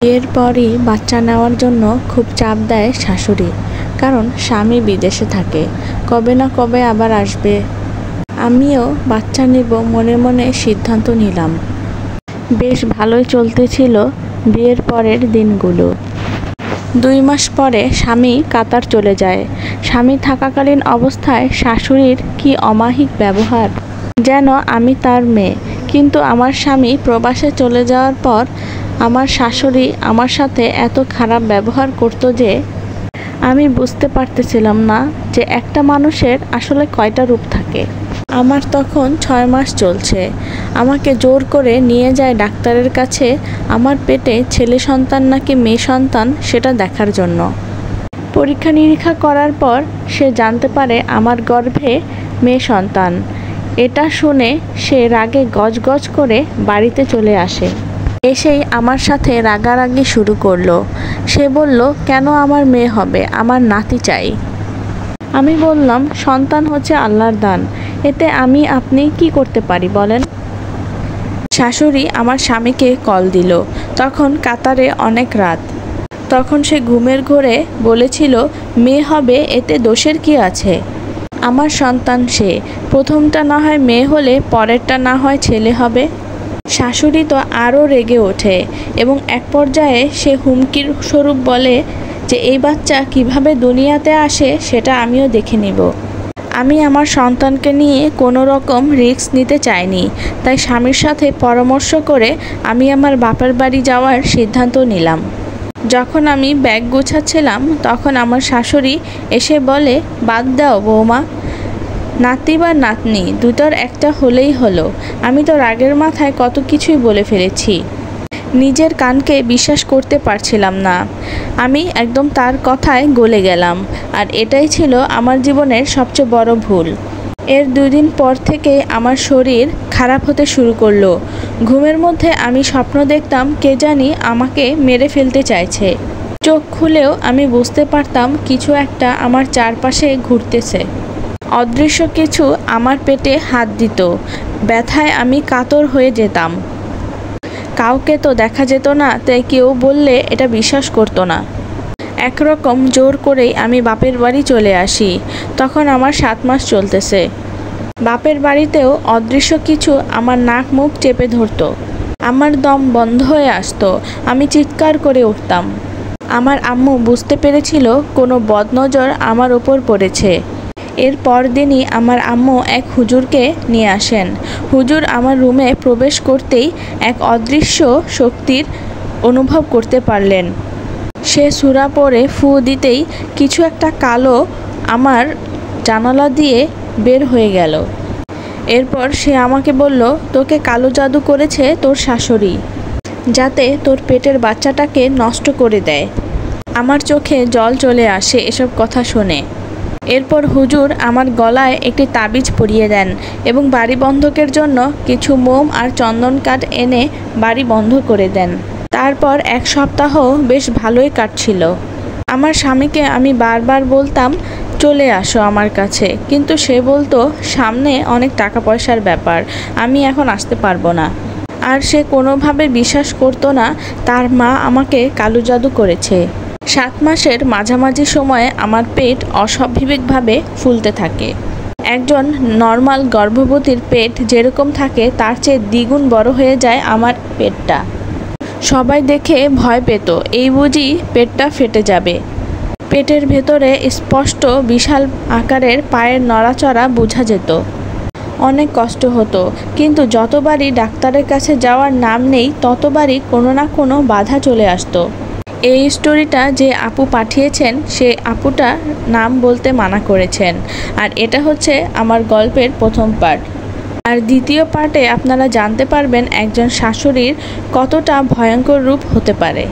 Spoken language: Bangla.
এরপরই বাচ্চা নেওয়ার জন্য খুব চাপ দেয় শাশুড়ি, কারণ স্বামী বিদেশে থাকে, কবে না কবে আবার আসবে। আমিও বাচ্চা নেব মনে মনে সিদ্ধান্ত নিলাম। বেশ ভালোই চলতেছিল বিয়ের পরের দিনগুলো। 2 মাস পরে স্বামী কাতার চলে যায়। স্বামী থাকাকালীন অবস্থায় শাশুড়ির কি অমায়িক ব্যবহার, যেন আমি তার মেয়ে। কিন্তু আমার স্বামী প্রবাসে চলে যাওয়ার পর আমার শাশুড়ি আমার সাথে এত খারাপ ব্যবহার করতো যে আমি বুঝতে পারতেছিলাম না যে একটা মানুষের আসলে কয়টা রূপ থাকে। আমার তখন 6 মাস চলছে। আমাকে জোর করে নিয়ে যায় ডাক্তারের কাছে আমার পেটে ছেলে সন্তান নাকি মেয়ে সন্তান সেটা দেখার জন্য। পরীক্ষা নিরীক্ষা করার পর সে জানতে পারে আমার গর্ভে মেয়ে সন্তান। এটা শুনে সে রাগে গজগজ করে বাড়িতে চলে আসে। এসেই আমার সাথে রাগারাগি শুরু করলো। সে বলল, কেন আমার মেয়ে হবে, আমার নাতি চাই। আমি বললাম, সন্তান হচ্ছে আল্লাহর দান, এতে আমি আপনি কি করতে পারি বলেন। শাশুড়ি আমার স্বামীকে কল দিল। তখন কাতারে অনেক রাত। তখন সে ঘুমের ঘোরে বলেছিল, মেয়ে হবে এতে দোষের কি আছে, আমার সন্তান সে, প্রথমটা না হয় মেয়ে হলে পরেরটা না হয় ছেলে হবে। শাশুড়ি তো আরও রেগে ওঠে এবং এক পর্যায়ে সে হুমকির স্বরূপ বলে যে এই বাচ্চা কিভাবে দুনিয়াতে আসে সেটা আমিও দেখে নিব। আমি আমার সন্তানকে নিয়ে কোনো রকম রিস্ক নিতে চাইনি, তাই স্বামীর সাথে পরামর্শ করে আমি আমার বাপের বাড়ি যাওয়ার সিদ্ধান্ত নিলাম। যখন আমি ব্যাগ গোছাচ্ছিলাম তখন আমার শাশুড়ি এসে বলে, বাদ দাও বৌমা, নাতি বা নাতনি দুটোর একটা হলেই হলো। আমি তো রাগের মাথায় কত কিছুই বলে ফেলেছি। নিজের কানকে বিশ্বাস করতে পারছিলাম না। আমি একদম তার কথায় গলে গেলাম, আর এটাই ছিল আমার জীবনের সবচেয়ে বড় ভুল। এর 2 দিন পর থেকে আমার শরীর খারাপ হতে শুরু করলো। ঘুমের মধ্যে আমি স্বপ্ন দেখতাম কে জানি আমাকে মেরে ফেলতে চাইছে। চোখ খুলেও আমি বুঝতে পারতাম কিছু একটা আমার চারপাশে ঘুরতেছে। অদৃশ্য কিছু আমার পেটে হাত দিত। ব্যথায় আমি কাতর হয়ে যেতাম। কাউকে তো দেখা যেত না, তাই কেউ বললে এটা বিশ্বাস করতো না। একরকম জোর করেই আমি বাপের বাড়ি চলে আসি। তখন আমার 7 মাস চলতেছে। বাপের বাড়িতেও অদৃশ্য কিছু আমার নাক মুখ চেপে ধরতো। আমার দম বন্ধ হয়ে আসতো। আমি চিৎকার করে উঠতাম। আমার আম্মু বুঝতে পেরেছিল কোনো বদনজর আমার উপর পড়েছে। এর পরদিনই আমার আম্মু এক হুজুরকে নিয়ে আসেন। হুজুর আমার রুমে প্রবেশ করতেই এক অদৃশ্য শক্তির অনুভব করতে পারলেন। সে সূরা পড়ে ফু দিতেই কিছু একটা কালো আমার জানালা দিয়ে বের হয়ে গেল। এরপর সে আমাকে বলল, তোকে কালো জাদু করেছে তোর শাশুড়ি, যাতে তোর পেটের বাচ্চাটাকে নষ্ট করে দেয়। আমার চোখে জল চলে আসে এসব কথা শুনে। এরপর হুজুর আমার গলায় একটি তাবিজ পরিয়ে দেন এবং বাড়ি বন্ধকের জন্য কিছু মোম আর চন্দন কাঠ এনে বাড়ি বন্ধ করে দেন। তারপর 1 সপ্তাহ বেশ ভালোই কাটছিল। আমার স্বামীকে আমি বারবার বলতাম চলে আসো আমার কাছে, কিন্তু সে বলতো সামনে অনেক টাকা পয়সার ব্যাপার, আমি এখন আসতে পারবো না। আর সে কোনোভাবে বিশ্বাস করতো না তার মা আমাকে কালো জাদু করেছে। 7 মাসের মাঝামাঝি সময়ে আমার পেট অস্বাভাবিকভাবে ফুলতে থাকে। একজন নর্মাল গর্ভবতীর পেট যেরকম থাকে তার চেয়ে দ্বিগুণ বড় হয়ে যায় আমার পেটটা। সবাই দেখে ভয় পেত, এই বুঝি পেটটা ফেটে যাবে। পেটের ভেতরে স্পষ্ট বিশাল আকারের পায়ের নড়াচড়া বোঝা যেত। অনেক কষ্ট হতো, কিন্তু যতবারই ডাক্তারের কাছে যাওয়ার নাম নেই ততবারই কোনো না কোনো বাধা চলে আসতো। এই স্টোরিটা যে আপু পাঠিয়েছেন সে আপুটা নাম বলতে মানা করেছেন। আর এটা হচ্ছে আমার গল্পের প্রথম পার্ট। আর দ্বিতীয় পার্টে আপনারা জানতে পারবেন একজন শাশুড়ির কতটা ভয়ঙ্কর রূপ হতে পারে।